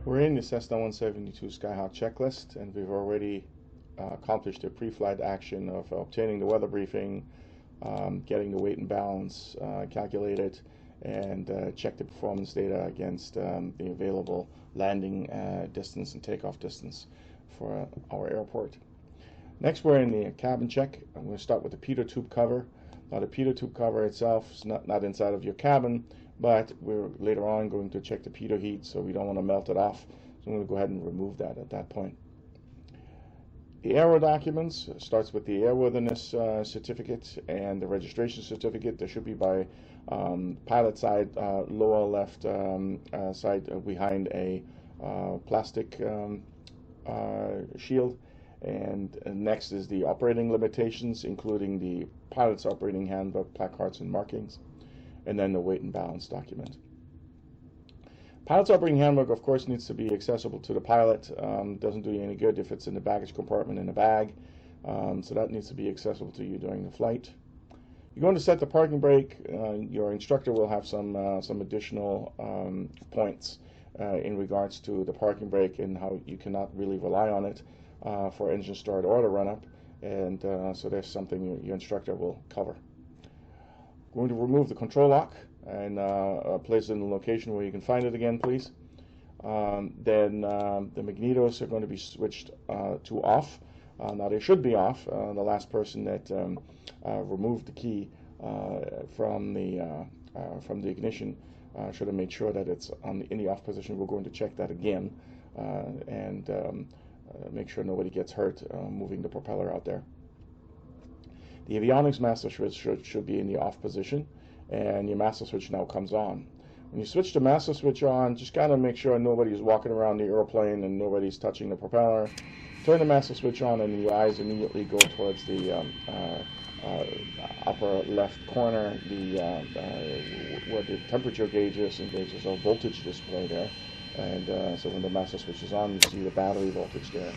We're in the Cessna 172 Skyhawk checklist, and we've already accomplished the pre-flight action of obtaining the weather briefing, getting the weight and balance calculated, and check the performance data against the available landing distance and takeoff distance for our airport. Next, we're in the cabin check. I'm going to start with the pitot tube cover. Now, the pitot tube cover itself is not inside of your cabin, but we're later on going to check the pitot heat, so we don't want to melt it off. So I'm going to go ahead and remove that at that point. The aero documents starts with the airworthiness certificate and the registration certificate. There should be by pilot side, lower left side behind a plastic shield. And next is the operating limitations, including the pilot's operating handbook, placards, and markings, and then the weight and balance document. Pilot's operating handbook, of course, needs to be accessible to the pilot. Doesn't do you any good if it's in the baggage compartment in a bag, so that needs to be accessible to you during the flight. You're going to set the parking brake. Your instructor will have some additional points in regards to the parking brake and how you cannot really rely on it for engine start or the run-up, and so there's something your instructor will cover. We're going to remove the control lock and place it in the location where you can find it again, please. Then the magnetos are going to be switched to off. Now they should be off. The last person that removed the key from the ignition should have made sure that it's in the off position. We're going to check that again and make sure nobody gets hurt moving the propeller out there. The avionics master switch should be in the off position, and your master switch now comes on. When you switch the master switch on, just gotta make sure nobody's walking around the airplane and nobody's touching the propeller. Turn the master switch on, and your eyes immediately go towards the upper left corner, where the temperature gauge is, and there's a voltage display there. And so when the master switch is on, you see the battery voltage there.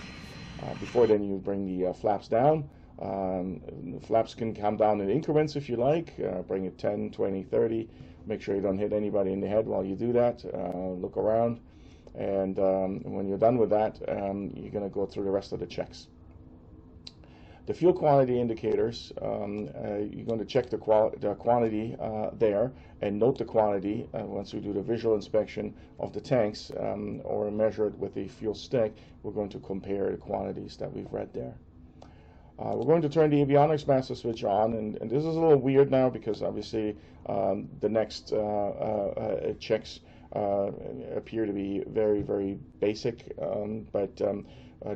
Before then, you bring the flaps down. The flaps can come down in increments if you like. Bring it 10, 20, 30. Make sure you don't hit anybody in the head while you do that. Look around. And when you're done with that, you're going to go through the rest of the checks. The fuel quantity indicators, you're going to check the quantity there and note the quantity once we do the visual inspection of the tanks or measure it with the fuel stick. We're going to compare the quantities that we've read there. We're going to turn the avionics master switch on, and this is a little weird now because obviously the next checks appear to be very, very basic, but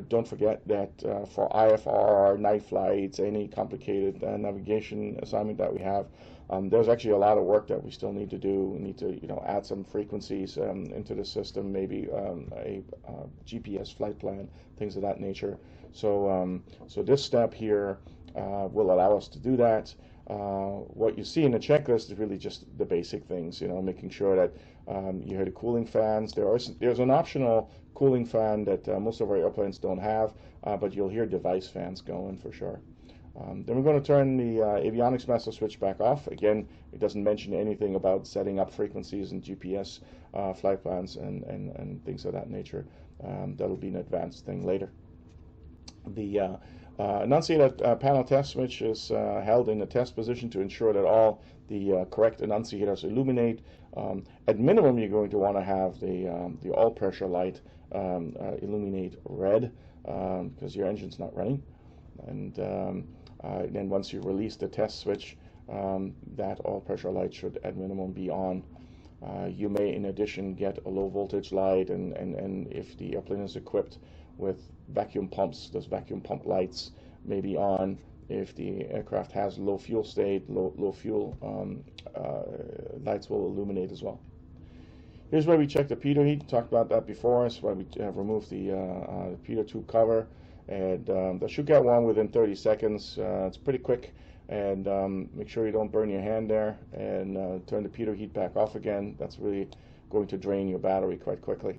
don't forget that for IFR, night flights, any complicated navigation assignment that we have, there's actually a lot of work that we still need to do. We need to, add some frequencies into the system, maybe a GPS flight plan, things of that nature. So, so this step here will allow us to do that. What you see in the checklist is really just the basic things, making sure that you hear the cooling fans. There's an optional cooling fan that most of our airplanes don't have, but you'll hear device fans going for sure. Then we're going to turn the avionics master switch back off. Again, it doesn't mention anything about setting up frequencies and GPS flight plans and things of that nature. That'll be an advanced thing later. The Annunciator panel test switch is held in a test position to ensure that all the correct annunciators illuminate. At minimum, you're going to want to have the all pressure light illuminate red because your engine's not running. And then once you release the test switch, that all pressure light should at minimum be on. You may in addition get a low voltage light, and if the airplane is equipped with vacuum pumps, those vacuum pump lights may be on. If the aircraft has low fuel state, low fuel, lights will illuminate as well. Here's where we check the pitot heat. Talked about that before. That's why we removed the pitot tube cover, and that should get warm within 30 seconds. It's pretty quick, and make sure you don't burn your hand there, and turn the pitot heat back off again. That's really going to drain your battery quite quickly.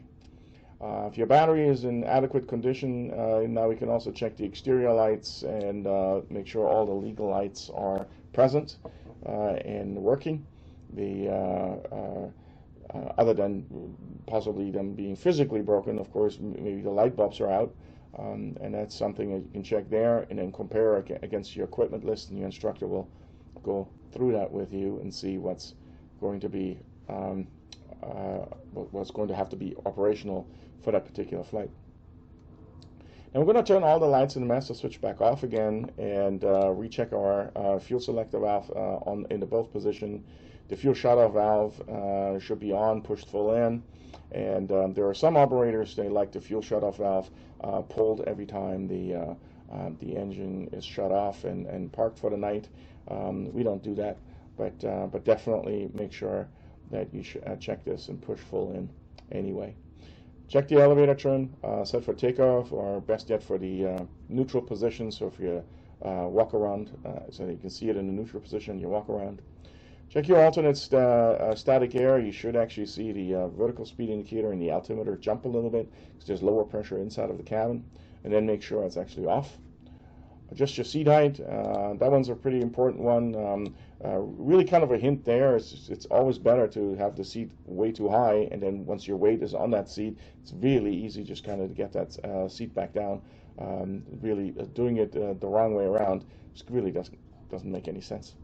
If your battery is in adequate condition, now we can also check the exterior lights and make sure all the legal lights are present and working. The other than possibly them being physically broken. Of course, maybe the light bulbs are out, and that's something that you can check there, and then compare against your equipment list, and your instructor will go through that with you and see what's going to be what's going to have to be operational for that particular flight. And we're going to turn all the lights in the master switch back off again and recheck our fuel selector valve in the both position. The fuel shutoff valve should be on, pushed full in, and there are some operators, they like the fuel shutoff valve pulled every time the engine is shut off and parked for the night. We don't do that, but definitely make sure that you check this and push full in anyway. Check the elevator trim, set for takeoff, or best yet for the neutral position. So if you walk around, so you can see it in the neutral position, you walk around. Check your alternate static air. You should actually see the vertical speed indicator and the altimeter jump a little bit because there's lower pressure inside of the cabin. And then make sure it's actually off. Adjust your seat height. That one's a pretty important one. Really kind of a hint there. It's always better to have the seat way too high, and then once your weight is on that seat, it's really easy just kind of to get that seat back down. Really doing it the wrong way around just really doesn't make any sense.